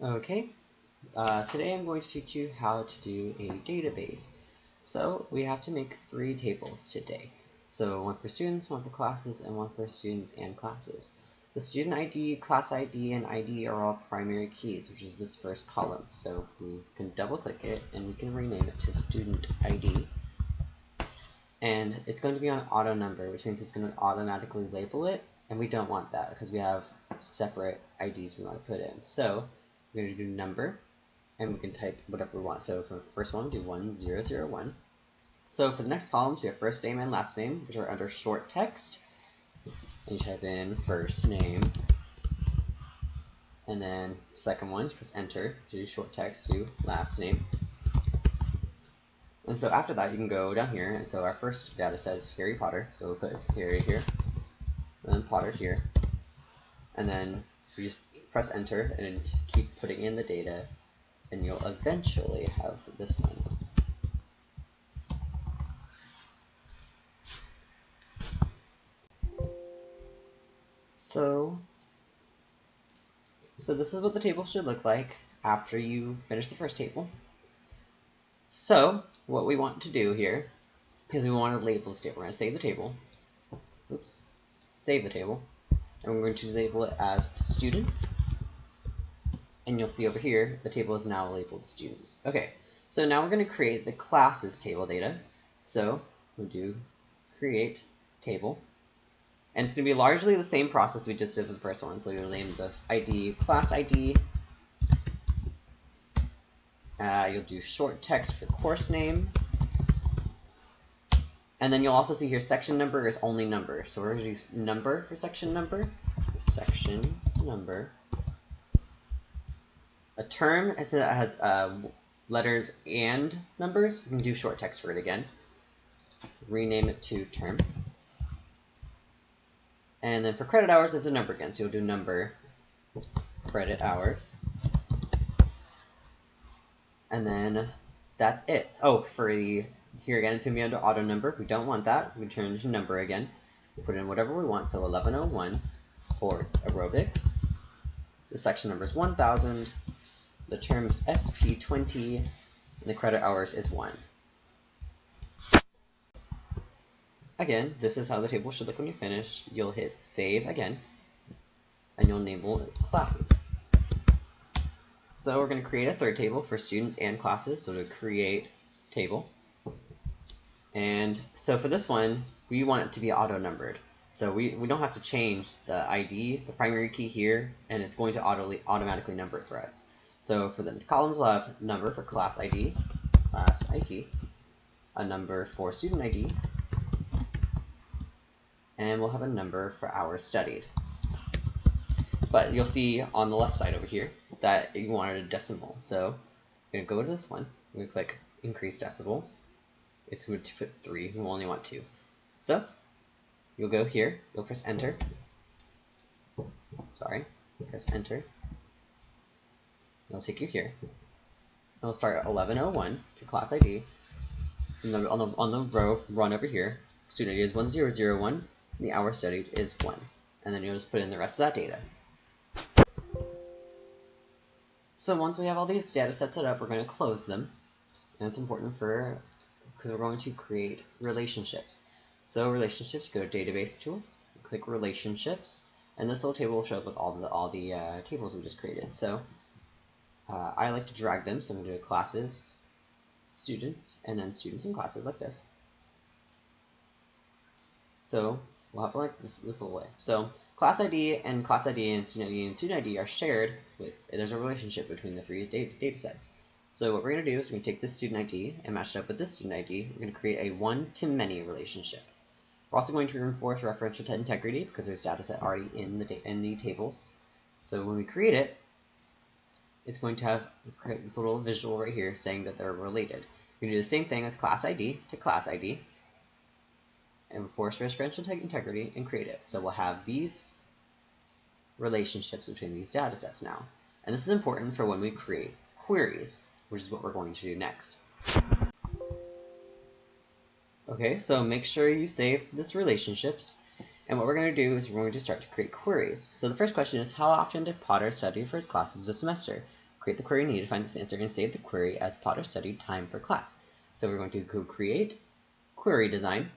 Okay, today I'm going to teach you how to do a database. So we have to make 3 tables today. So one for students, one for classes, and one for students and classes. The student ID, class ID, and ID are all primary keys, which is this first column. So we can double click it and we can rename it to student ID. And it's going to be on auto number, which means it's going to automatically label it, and we don't want that because we have separate IDs we want to put in. So we're going to do number, and we can type whatever we want. So for the first one, do 1001. So for the next columns, you have first name and last name, which are under short text. And you type in first name, and then second one, press enter to do short text, do last name. And so after that, you can go down here, and so our first data says Harry Potter, so we'll put Harry here, and then Potter here, and then we just press enter, and then just keep putting in the data, and you'll eventually have this one. So this is what the table should look like after you finish the first table. So what we want to do here is we want to label this table. We're going to save the table. Oops. Save the table. And we're going to label it as students. And you'll see over here, the table is now labeled students. Okay, so now we're going to create the classes table data. So we'll do create table. And it's going to be largely the same process we just did with the first one. So you'll name the ID class ID. You'll do short text for course name. And then you'll also see here section number is only number. So we're going to do number for section number. Section number. A term has letters and numbers. We can do short text for it again. Rename it to term. And then for credit hours, it's a number again. So you'll do number credit hours. And then that's it. Oh, for the here again, it's going to be under auto number. We don't want that. We turn it to number again. We put in whatever we want. So 1101 for aerobics. The section number is 1000. The term is SP20. And the credit hours is 1. Again, this is how the table should look when you finish. You'll hit save again. And you'll enable classes. So we're going to create a third table for students and classes. So to create table. And so for this one, we want it to be auto-numbered. So we don't have to change the ID, the primary key here, and it's going to automatically number it for us. So for the columns, we'll have number for class ID, a number for student ID, and we'll have a number for hours studied. But you'll see on the left side over here that you wanted a decimal. So we're going to go to this one. We're going to click increase decibels. It's going to put 3. We only want 2. So you'll go here. You'll press enter. Sorry. Press enter. It'll take you here. It'll start at 1101 for class ID. And on the row, run over here. Student ID is 1001. And the hour studied is 1. And then you'll just put in the rest of that data. So once we have all these data sets set up, we're going to close them. And it's important because we're going to create relationships. So relationships, go to database tools, click relationships, and this little table will show up with all the tables we just created. So I like to drag them, so I'm going to do classes, students, and then students and classes like this. So we'll have like this little way. So class ID and student ID are shared there's a relationship between the 3 data sets. So what we're going to do is we're going to take this student ID and match it up with this student ID. We're going to create a one-to-many relationship. We're also going to reinforce referential integrity because there's data set already in the tables. So when we create it, it's going to create this little visual right here saying that they're related. We're going to do the same thing with class ID to class ID and enforce referential integrity and create it. So we'll have these relationships between these data sets now. And this is important for when we create queries, which is what we're going to do next. Okay, so make sure you save this relationships. And what we're going to do is we're going to start to create queries. So the first question is, how often did Potter study for his classes this semester? create the query needed to find this answer, and save the query as Potter studied time per class. So we're going to go create query design,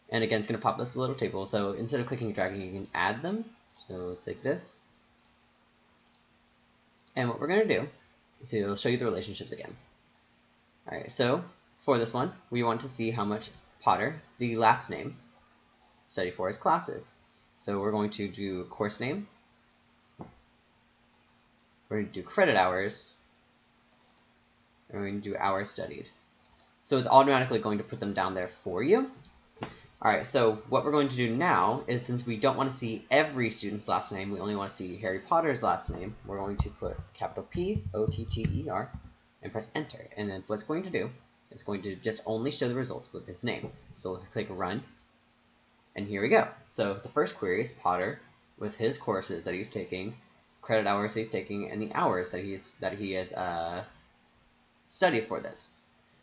and again it's going to pop this little table. So instead of clicking and dragging, you can add them. So click this, and what we're going to do is it'll show you the relationships again. Alright, so for this one, we want to see how much Potter, the last name, studied for his classes. So we're going to do course name, we're going to do credit hours, and we're going to do hours studied. So it's automatically going to put them down there for you. Alright, so what we're going to do now is, since we don't want to see every student's last name, we only want to see Harry Potter's last name, we're going to put capital P, O-T-T-E-R, and press enter. And then what it's going to do, it's going to just only show the results with his name. So we'll click run, and here we go. So the first query is Potter with his courses that he's taking, credit hours that he's taking, and the hours that he has studied for this.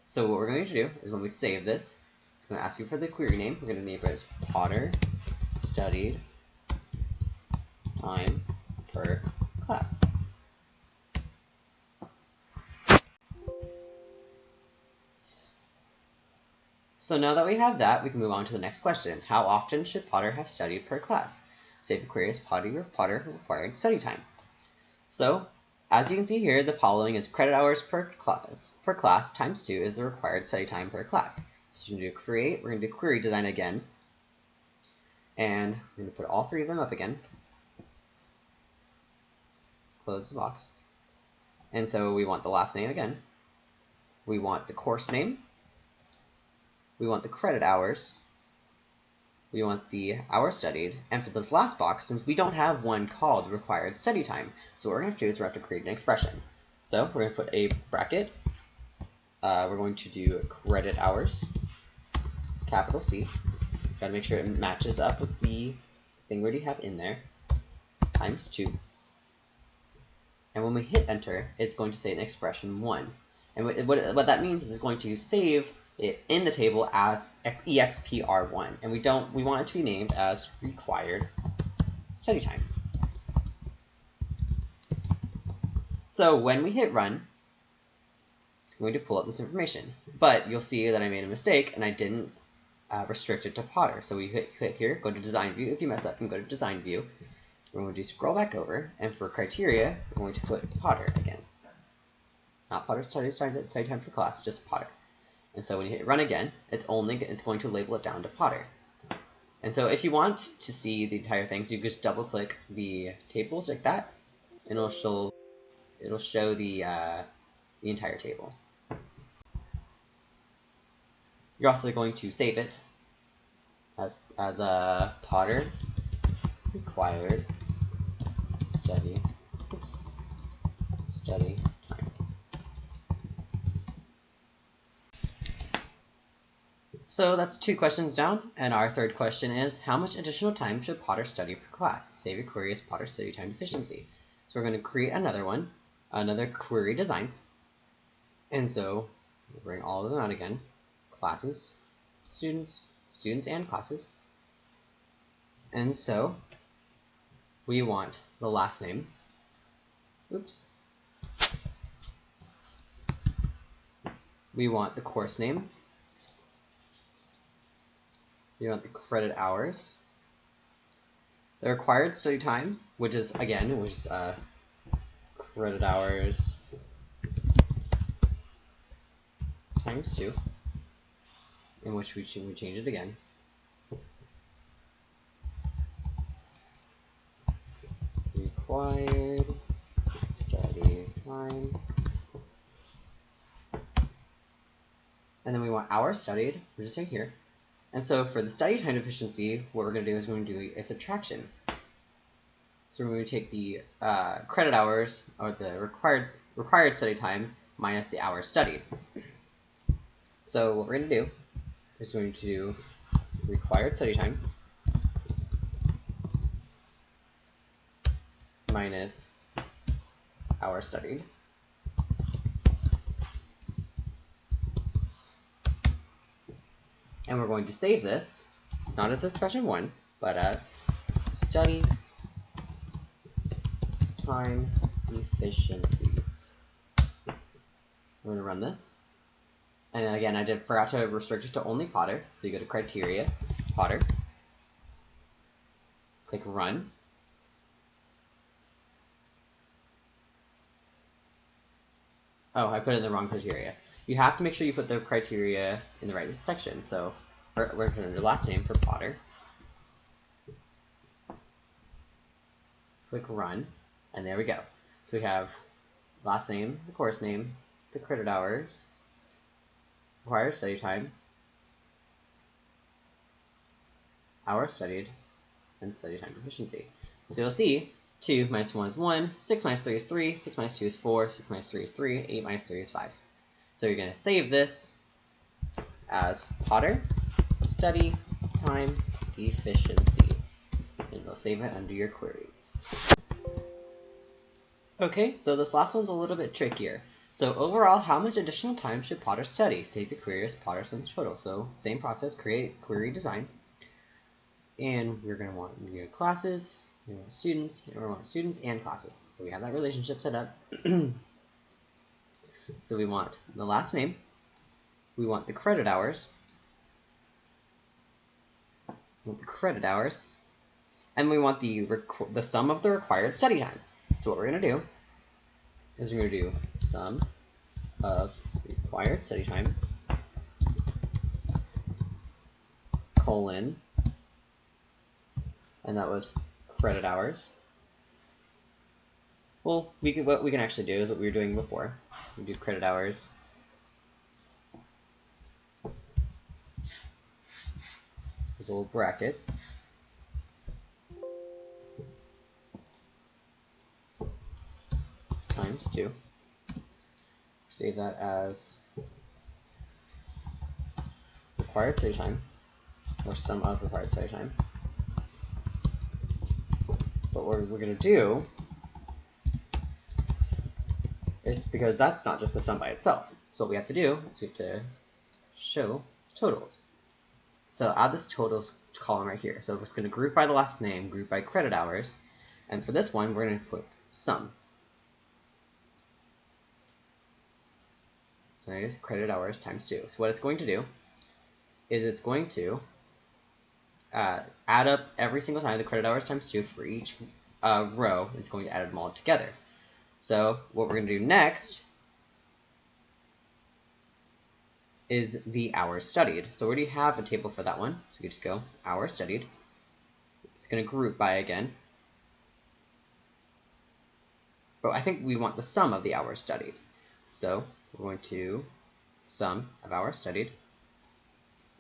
So what we're going to do is, when we save this, it's going to ask you for the query name. We're going to name it as Potter studied time per class. So now that we have that, we can move on to the next question. How often should Potter have studied per class? Save the query as Potter required study time. So, as you can see here, the following is credit hours per class times 2 is the required study time per class. So we're going to do create, we're going to do query design again, and we're going to put all three of them up again. Close the box. And so we want the last name again. We want the course name. We want the credit hours. We want the hours studied. And for this last box, since we don't have one called required study time, so what we're going to do is we're going to have to create an expression. So we're going to put a bracket. We're going to do credit hours, capital C. Got to make sure it matches up with the thing we already have in there, times 2. And when we hit enter, it's going to say an expression 1. And what that means is it's going to save it in the table as expr1, and we want it to be named as required study time. So when we hit run, it's going to pull up this information, but you'll see that I made a mistake and I didn't restrict it to Potter. So we hit here, go to design view. If you mess up, you can go to design view. We're going to scroll back over, and for criteria, we're going to put Potter again. Not Potter study time for class, just Potter. And so when you hit run again, it's going to label it down to Potter. And so if you want to see the entire thing, so you can just double click the tables like that, and it'll show the entire table. You're also going to save it as Potter required study time. So that's 2 questions down, and our third question is, how much additional time should Potter study per class? Save your query as Potter study time deficiency. So we're going to create another one, another query design, and so we'll bring all of them out again, classes, students and classes, and so we want the last name, we want the course name, we want the credit hours, the required study time, which is credit hours times 2, in which we change it again. Required study time. And then we want hours studied, which is right here. And so for the study time deficiency, what we're going to do is we're going to do a subtraction. So we're going to take the credit hours, or the required study time, minus the hours studied. So what we're going to do is we're going to do required study time minus hours studied. And we're going to save this, not as expression 1, but as study time efficiency. We're going to run this. And again, I forgot to restrict it to only Potter. So you go to Criteria, Potter, click Run. Oh, I put it in the wrong criteria. You have to make sure you put the criteria in the right section. So we're going to do last name for Potter. Click Run, and there we go. So we have last name, the course name, the credit hours, required study time, hours studied, and study time proficiency. So you'll see 2 minus 1 is 1, 6 minus 3 is 3, 6 minus 2 is 4, 6 minus 3 is 3, 8 minus 3 is 5. So you're going to save this as Potter study time efficiency, and we'll save it under your queries. Okay, so this last one's a little bit trickier. So overall, how much additional time should Potter study? Save your query as Potter sum total. So same process, create query design. And we're going to want classes, we want students, and we want students and classes. So we have that relationship set up. So we want the last name, we want the credit hours, and we want the sum of the required study time. So what we're going to do is we're going to do sum of required study time, colon, and that was credit hours. Well, what we can actually do is what we were doing before. We do credit hours with little brackets. Times 2. Save that as required study time, or sum of required study time. But what we're going to do is, because that's not just a sum by itself, so what we have to do is we have to show totals. So add this totals column right here. So we're just going to group by the last name, group by credit hours, and for this one we're going to put sum. So it is credit hours times 2. So what it's going to do is it's going to add up every single time the credit hours times 2 for each row. It's going to add them all together. So what we're going to do next is the hours studied. So we already have a table for that one. So we just go hours studied. It's going to group by again. But I think we want the sum of the hours studied. So we're going to sum of hours studied.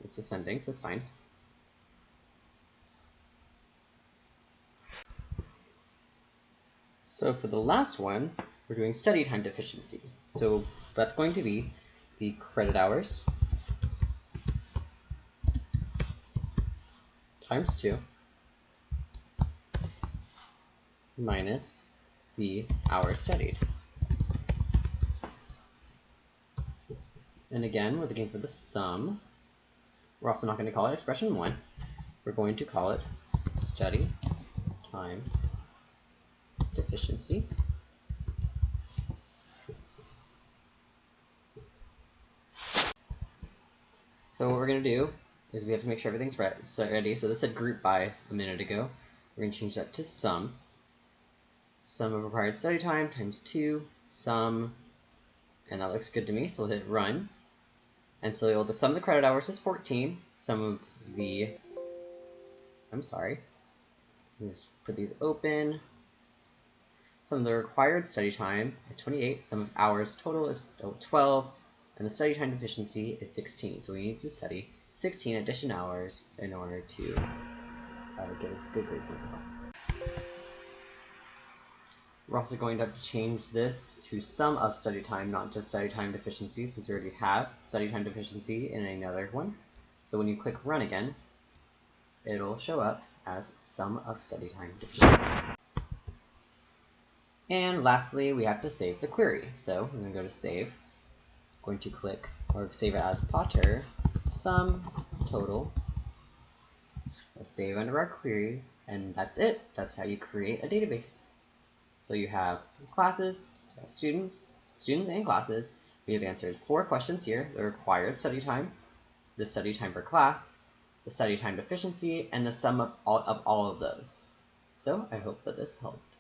It's ascending, so it's fine. So for the last one, we're doing study time deficiency. So that's going to be the credit hours times 2 minus the hours studied. And again, we're looking for the sum. We're also not going to call it expression 1. We're going to call it study time deficiency. So what we're going to do is we have to make sure everything's ready. So this said group by a minute ago. We're going to change that to sum. Sum of required study time times 2, sum, and that looks good to me, so we'll hit run. And so the sum of the credit hours is 14, sum of the, let's just put these open. Sum of the required study time is 28, sum of hours total is 12, and the study time deficiency is 16. So we need to study 16 additional hours in order to get good grades with it. We're also going to have to change this to sum of study time, not just study time deficiency, since we already have study time deficiency in another one. So when you click run again, it'll show up as sum of study time deficiency. And lastly, we have to save the query. So we're going to go to save, going to click, or save it as Potter sum total. We'll save under our queries, and that's it. That's how you create a database. So you have classes, students and classes. We have answered 4 questions here: the required study time, the study time per class, the study time efficiency, and the sum of all of those. So I hope that this helped.